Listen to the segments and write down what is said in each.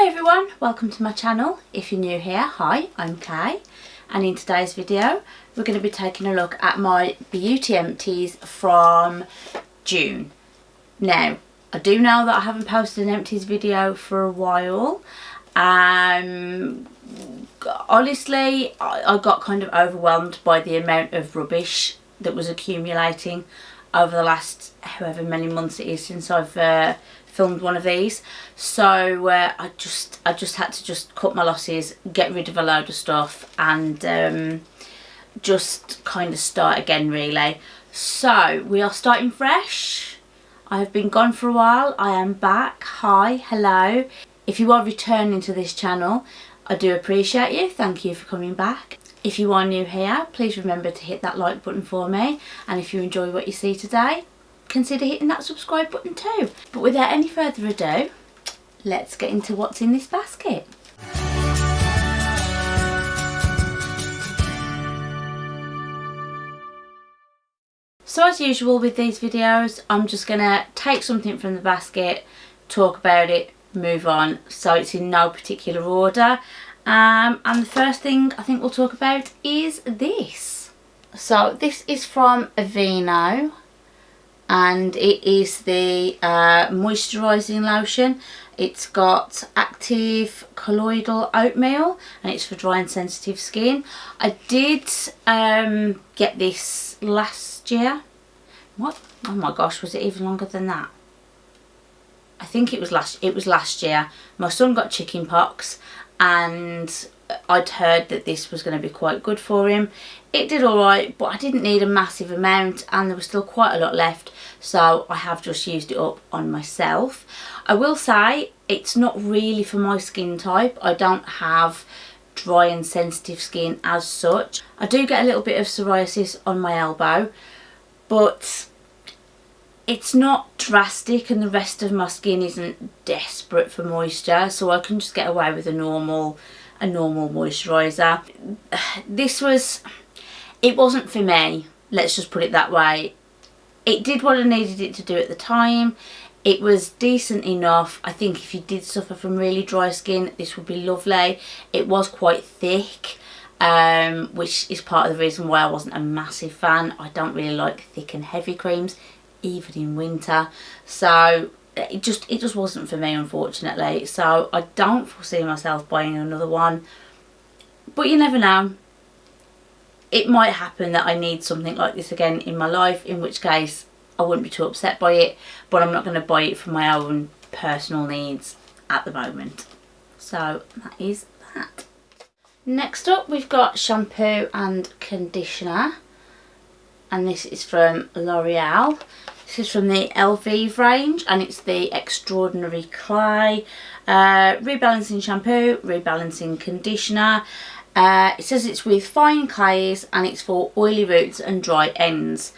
Hi everyone, welcome to my channel. If you're new here, hi, I'm Kay, and in today's video we're going to be taking a look at my beauty empties from June. Now, I do know that I haven't posted an empties video for a while. Honestly, I got kind of overwhelmed by the amount of rubbish that was accumulating over the last however many months it is since I've filmed one of these. So I just had to just cut my losses, get rid of a load of stuff, and just kind of start again really. So we are starting fresh. I have been gone for a while. I am back. Hi, hello. If you are returning to this channel, I do appreciate you. Thank you for coming back. If you are new here, please remember to hit that like button for me, and if you enjoy what you see today, consider hitting that subscribe button too. But without any further ado, let's get into what's in this basket. So as usual with these videos, I'm just gonna take something from the basket, talk about it, move on. So it's in no particular order. And the first thing I think we'll talk about is this. So this is from Veno, and it is the moisturising lotion. It's got active colloidal oatmeal and it's for dry and sensitive skin. I did get this last year. What? Oh my gosh, was it even longer than that? I think it was last year. My son got chicken pox and I'd heard that this was going to be quite good for him. It did alright, but I didn't need a massive amount and there was still quite a lot left, so I have just used it up on myself. I will say it's not really for my skin type. I don't have dry and sensitive skin as such. I do get a little bit of psoriasis on my elbow, but it's not drastic and the rest of my skin isn't desperate for moisture, so I can just get away with a normal moisturiser. It wasn't for me, let's just put it that way. It did what I needed it to do at the time. It was decent enough. I think if you did suffer from really dry skin, this would be lovely. It was quite thick, which is part of the reason why I wasn't a massive fan. I don't really like thick and heavy creams, even in winter. So it just wasn't for me, unfortunately. So I don't foresee myself buying another one, but you never know. It might happen that I need something like this again in my life, in which case I wouldn't be too upset by it, but I'm not going to buy it for my own personal needs at the moment. So that is that. Next up we've got shampoo and conditioner, and this is from L'Oreal. This is from the LV range and it's the Extraordinary Clay rebalancing shampoo, rebalancing conditioner. It says it's with fine clays and it's for oily roots and dry ends.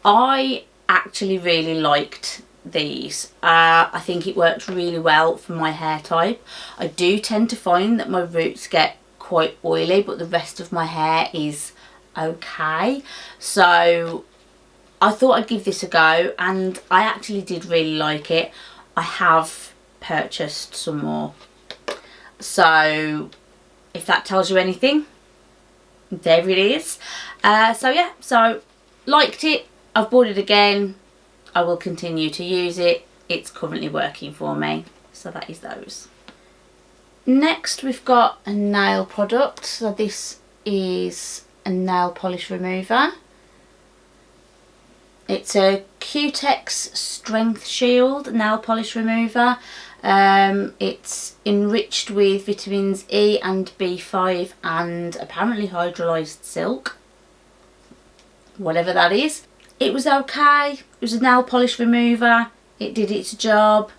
I actually really liked these. I think it works really well for my hair type. I do tend to find that my roots get quite oily, but the rest of my hair is okay. So I thought I'd give this a go and I actually did really like it. I have purchased some more. So if that tells you anything, there it is. So yeah, so liked it. I've bought it again. I will continue to use it. It's currently working for me. So that is those. Next we've got a nail product. So this is a nail polish remover. It's a Cuticle Strength Shield nail polish remover. It's enriched with vitamins E and B5 and apparently hydrolyzed silk, whatever that is. It was okay. It was a nail polish remover. It did its job.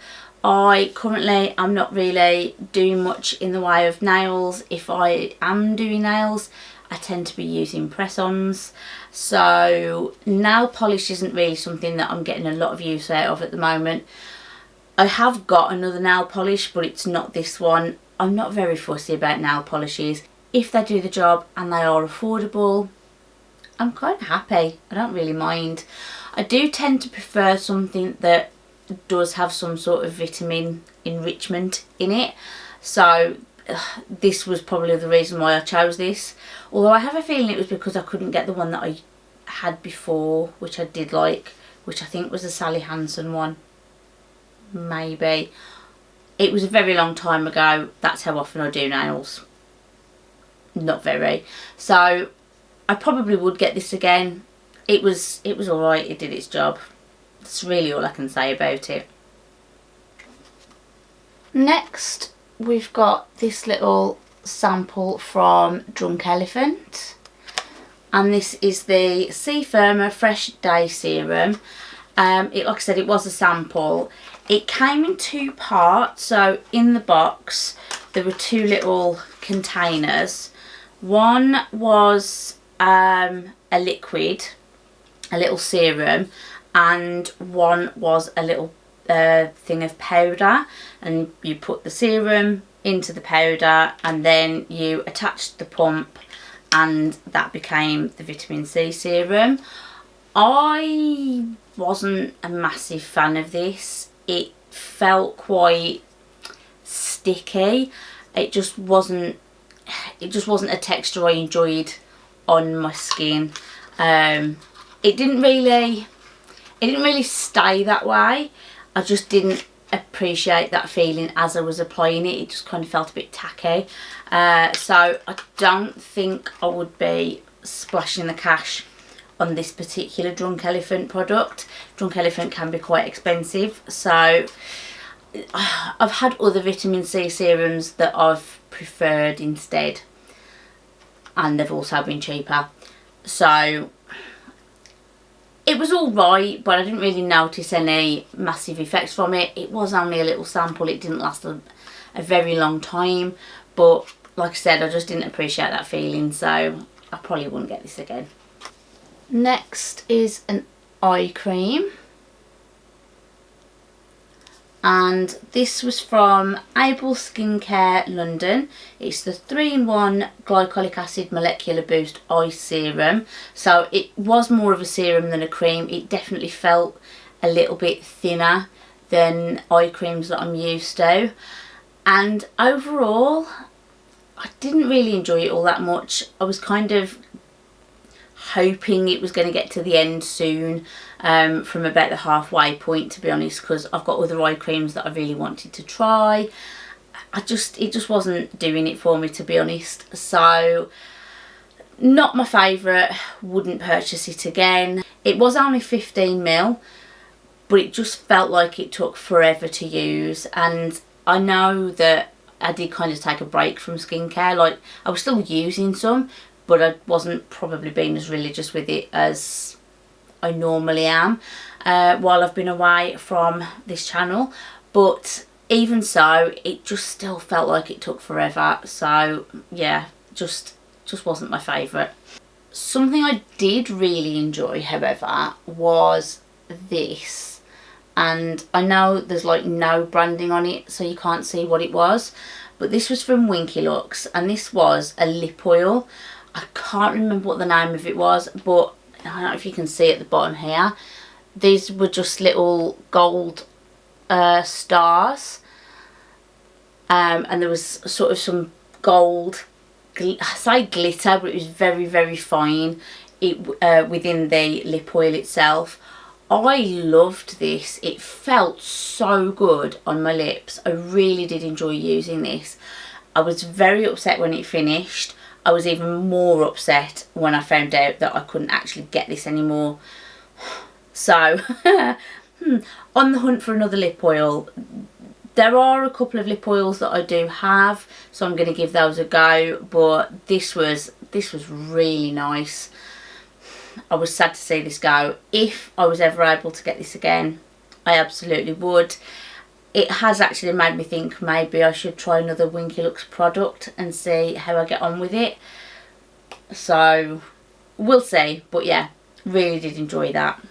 I currently am not really doing much in the way of nails. If I am doing nails, I tend to be using press-ons, so nail polish isn't really something that I'm getting a lot of use out of at the moment. I have got another nail polish, but it's not this one. I'm not very fussy about nail polishes. If they do the job and they are affordable, I'm quite happy. I don't really mind. I do tend to prefer something that does have some sort of vitamin enrichment in it. so this was probably the reason why I chose this. Although I have a feeling it was because I couldn't get the one that I had before, which I did like, which I think was a Sally Hansen one. Maybe. It was a very long time ago. That's how often I do nails. Not very. So I probably would get this again. It was alright, it did its job. That's really all I can say about it. Next we've got this little sample from Drunk Elephant, and this is the C Firma Fresh Day Serum. Like I said, it was a sample. It came in 2 parts, so in the box there were 2 little containers. One was a liquid, a little serum, and one was a little thing of powder, and you put the serum into the powder and then you attached the pump and that became the vitamin C serum. I wasn't a massive fan of this. It felt quite sticky. It just wasn't a texture I enjoyed on my skin. It didn't really stay that way. I just didn't appreciate that feeling as I was applying it. It just kind of felt a bit tacky. So I don't think I would be splashing the cash on this particular Drunk Elephant product. Drunk Elephant can be quite expensive, so I've had other vitamin C serums that I've preferred instead, and they've also been cheaper. So it was alright, but I didn't really notice any massive effects from it. It was only a little sample, it didn't last a very long time, but like I said, I just didn't appreciate that feeling, so I probably wouldn't get this again. Next is an eye cream, and this was from Able Skincare London. It's the 3-in-1 glycolic acid molecular boost eye serum. So it was more of a serum than a cream. It definitely felt a little bit thinner than eye creams that I'm used to, and overall I didn't really enjoy it all that much. I was kind of hoping it was going to get to the end soon, from about the halfway point, to be honest, because I've got other eye creams that I really wanted to try. It just wasn't doing it for me, to be honest. So not my favourite, wouldn't purchase it again. It was only 15ml, but it just felt like it took forever to use, and I know that I did kind of take a break from skincare. Like, I was still using some, but I wasn't probably being as religious with it as I normally am while I've been away from this channel. But even so, it just still felt like it took forever. So yeah, just wasn't my favourite. Something I did really enjoy, however, was this. And I know there's like no branding on it, so you can't see what it was. But this was from Winky Lux, and this was a lip oil. I can't remember what the name of it was, but I don't know if you can see at the bottom here. These were just little gold stars, and there was sort of some gold, I say glitter, but it was very, very fine within the lip oil itself. I loved this. It felt so good on my lips. I really did enjoy using this. I was very upset when it finished. I was even more upset when I found out that I couldn't actually get this anymore. So, on the hunt for another lip oil. There are a couple of lip oils that I do have, so I'm going to give those a go, but this was really nice. I was sad to see this go. If I was ever able to get this again, I absolutely would. It has actually made me think maybe I should try another Winky Lux product and see how I get on with it. So we'll see, but yeah, really did enjoy that.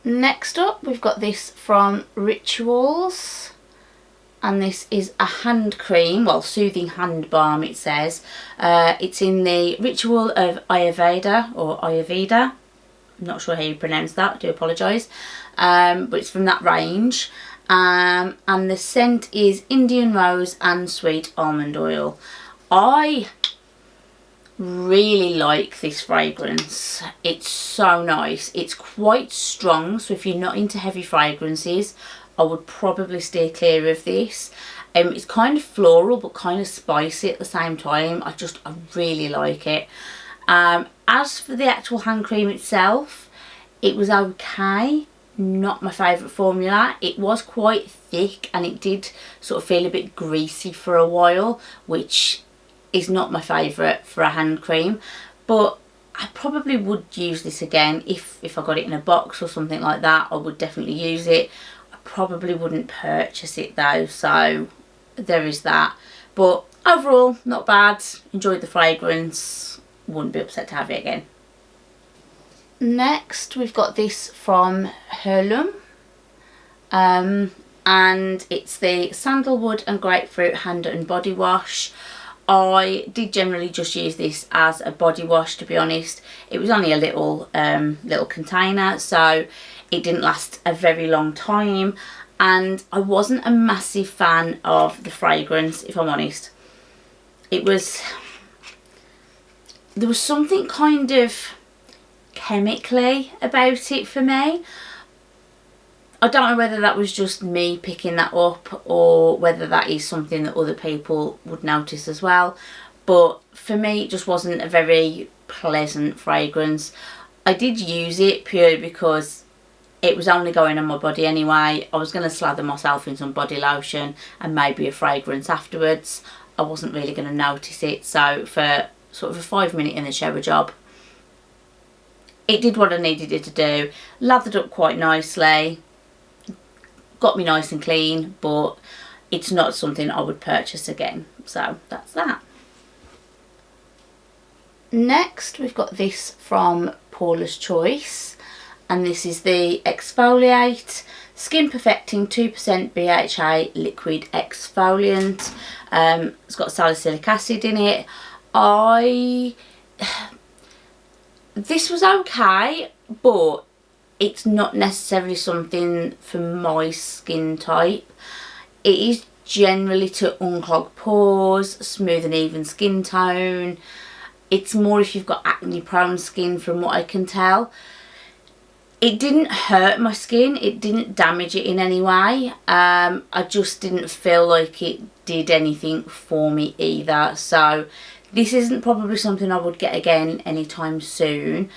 Next up, we've got this from Rituals, and this is a hand cream, well, soothing hand balm it says. It's in the Ritual of Ayurveda, or Ayurveda. I'm not sure how you pronounce that, I do apologise. But it's from that range. and the scent is Indian Rose and Sweet Almond Oil. I really like this fragrance. It's so nice. It's quite strong, so if you're not into heavy fragrances, I would probably steer clear of this. It's kind of floral but kind of spicy at the same time. I really like it. As for the actual hand cream itself, it was okay. Not my favourite formula. It was quite thick and it did sort of feel a bit greasy for a while, which is not my favourite for a hand cream, but I probably would use this again if I got it in a box or something like that. I would definitely use it. I probably wouldn't purchase it though, so there is that. But overall, not bad. Enjoyed the fragrance. Wouldn't be upset to have it again. Next we've got this from Heirloom, and it's the Sandalwood and Grapefruit Hand and Body Wash. I did generally just use this as a body wash, to be honest. It was only a little container, so it didn't last a very long time, and I wasn't a massive fan of the fragrance, if I'm honest. There was something kind of chemically about it for me. I don't know whether that was just me picking that up or whether that is something that other people would notice as well, but for me it just wasn't a very pleasant fragrance. I did use it purely because it was only going on my body anyway. I was going to slather myself in some body lotion and maybe a fragrance afterwards. I wasn't really going to notice it, so for sort of a 5-minute in the shower job, it did what I needed it to do. Lathered up quite nicely, got me nice and clean, but it's not something I would purchase again. So that's that. Next we've got this from Paula's Choice, and this is the Exfoliate Skin Perfecting 2% BHA Liquid Exfoliant. It's got salicylic acid in it. This was okay, but it's not necessarily something for my skin type. It is generally to unclog pores, smooth and even skin tone. It's more if you've got acne prone skin, from what I can tell. It didn't hurt my skin, it didn't damage it in any way. I just didn't feel like it did anything for me either. So this isn't probably something I would get again anytime soon.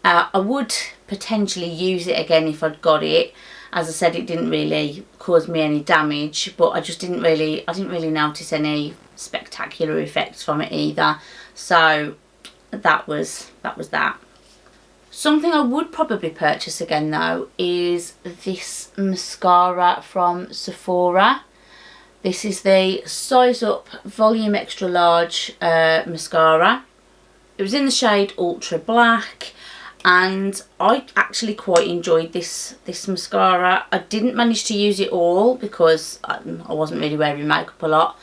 I would potentially use it again if I'd got it. As I said, it didn't really cause me any damage, but I didn't really notice any spectacular effects from it either. So that was that. Something I would probably purchase again though is this mascara from Sephora. This is the Size Up Volume Extra Large mascara. It was in the shade Ultra Black, and I actually quite enjoyed this mascara. I didn't manage to use it all because I wasn't really wearing makeup a lot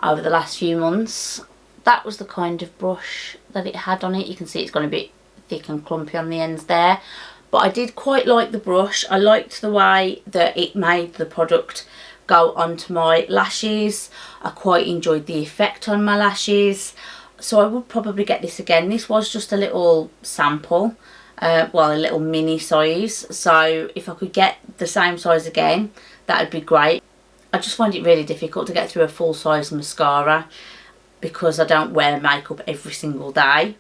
over the last few months. That was the kind of brush that it had on it. You can see it's gone a bit thick and clumpy on the ends there, but I did quite like the brush. I liked the way that it made the product go onto my lashes. I quite enjoyed the effect on my lashes, so I would probably get this again. This was just a little sample, well, a little mini size, so if I could get the same size again, that would be great. I just find it really difficult to get through a full size mascara because I don't wear makeup every single day.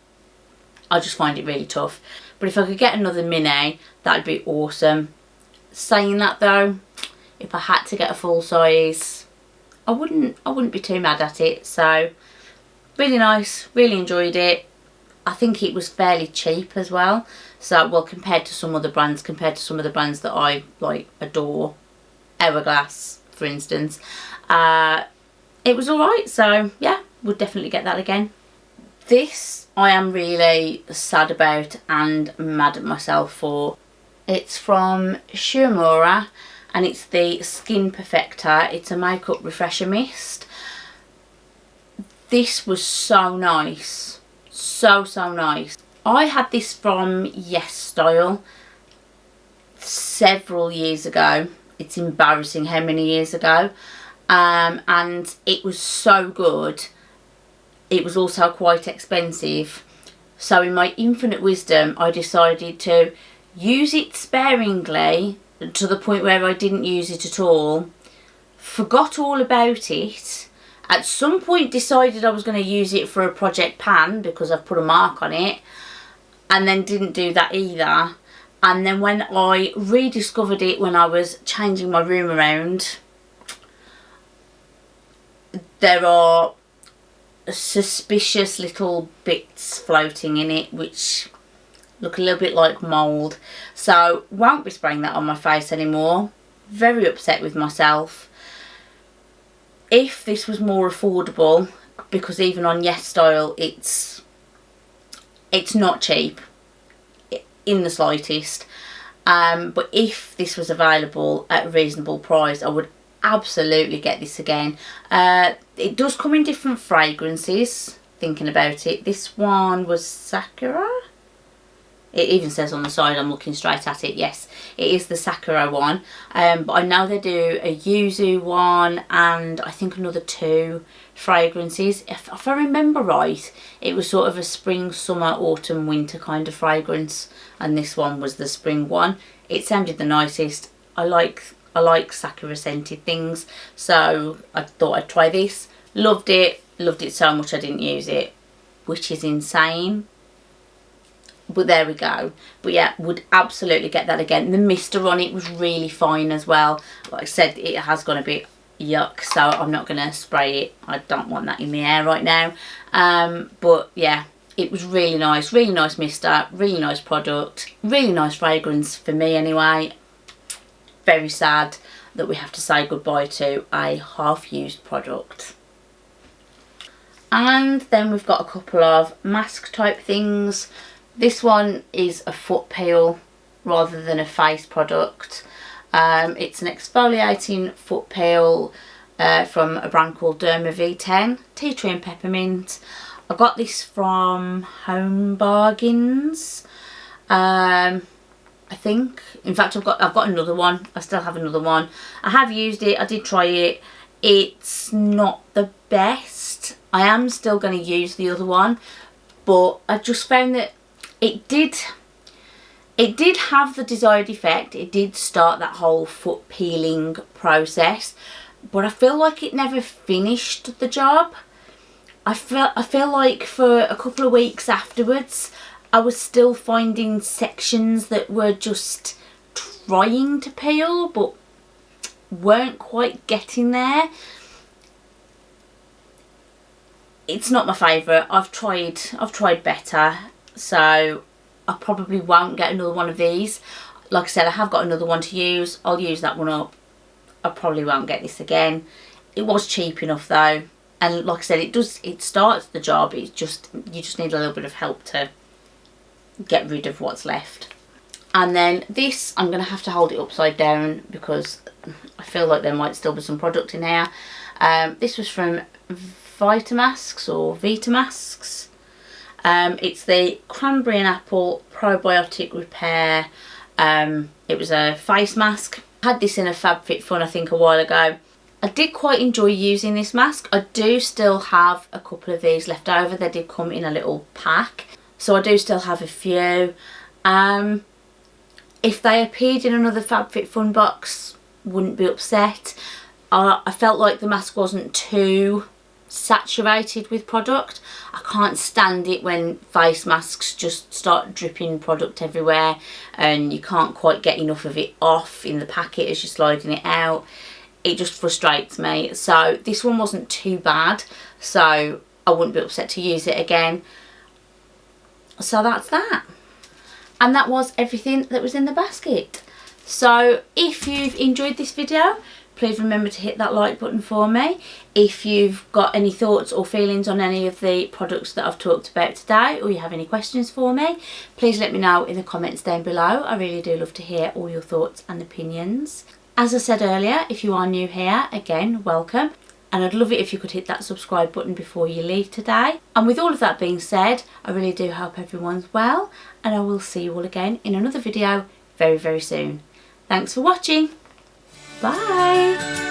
I just find it really tough. But if I could get another mini, that would be awesome. Saying that though, if I had to get a full size, I wouldn't be too mad at it. So really nice, really enjoyed it. I think it was fairly cheap as well. So, well, compared to some other brands, compared to some of the brands that I like adore, Hourglass for instance, it was alright. So yeah, would definitely get that again. This I am really sad about and mad at myself for. It's from Shuamura, and it's the Skin Perfector. It's a makeup refresher mist. This was so nice, so nice. I had this from Yes Style several years ago, it's embarrassing how many years ago. And it was so good. It was also quite expensive. So in my infinite wisdom, I decided to use it sparingly to the point where I didn't use it at all. Forgot all about it. At some point decided I was going to use it for a project pan because I've put a mark on it. And then didn't do that either. And then when I rediscovered it when I was changing my room around, there are suspicious little bits floating in it which look a little bit like mould. So won't be spraying that on my face anymore. Very upset with myself. If this was more affordable, because even on Yes Style it's not cheap in the slightest, but if this was available at a reasonable price, I would absolutely get this again. It does come in different fragrances, thinking about it. This one was Sakura. It even says on the side, I'm looking straight at it, yes, it is the Sakura one. But I know they do a Yuzu one and I think another 2 fragrances. If I remember right, it was sort of a spring, summer, autumn, winter kind of fragrance, and this one was the spring one. It sounded the nicest. I like Sakura scented things, so I thought I'd try this. Loved it so much I didn't use it, which is insane. But there we go. But yeah, would absolutely get that again. The mister on it was really fine as well. Like I said, it has gone a bit yuck, so I'm not going to spray it. I don't want that in the air right now. But yeah, it was really nice mister, really nice product, really nice fragrance for me anyway. Very sad that we have to say goodbye to a half-used product. And then we've got a couple of mask type things. This one is a foot peel rather than a face product. It's an exfoliating foot peel from a brand called Derma V10, tea tree and peppermint. I got this from Home Bargains, I think. In fact, I've got another one. I still have another one. I have used it. I did try it. It's not the best. I am still going to use the other one, but I just found that it did have the desired effect. It did start that whole foot peeling process, but I feel like it never finished the job. I feel like for a couple of weeks afterwards, I was still finding sections that were just trying to peel but weren't quite getting there. It's not my favourite. I've tried better, so I probably won't get another one of these. Like I said, I have got another one to use. I'll use that one up. I probably won't get this again. It was cheap enough though, and like I said, it starts the job. It's just, you just need a little bit of help to get rid of what's left. And then this, I'm going to have to hold it upside down because I feel like there might still be some product in here. This was from Vitamasks or Vitamasks. It's the Cranberry and Apple Probiotic Repair. It was a face mask. I had this in a FabFitFun I think a while ago. I did quite enjoy using this mask. I do still have a couple of these left over. They did come in a little pack, so I do still have a few. If they appeared in another FabFitFun box, wouldn't be upset. I felt like the mask wasn't too saturated with product. I can't stand it when face masks just start dripping product everywhere and you can't quite get enough of it off in the packet as you're sliding it out. It just frustrates me. So this one wasn't too bad, so I wouldn't be upset to use it again. So that's that. And that was everything that was in the basket. So if you've enjoyed this video, please remember to hit that like button for me. If you've got any thoughts or feelings on any of the products that I've talked about today, or you have any questions for me, please let me know in the comments down below. I really do love to hear all your thoughts and opinions. As I said earlier, if you are new here, again, welcome. And I'd love it if you could hit that subscribe button before you leave today. And with all of that being said, I really do hope everyone's well, and I will see you all again in another video very, very soon. Thanks for watching. Bye.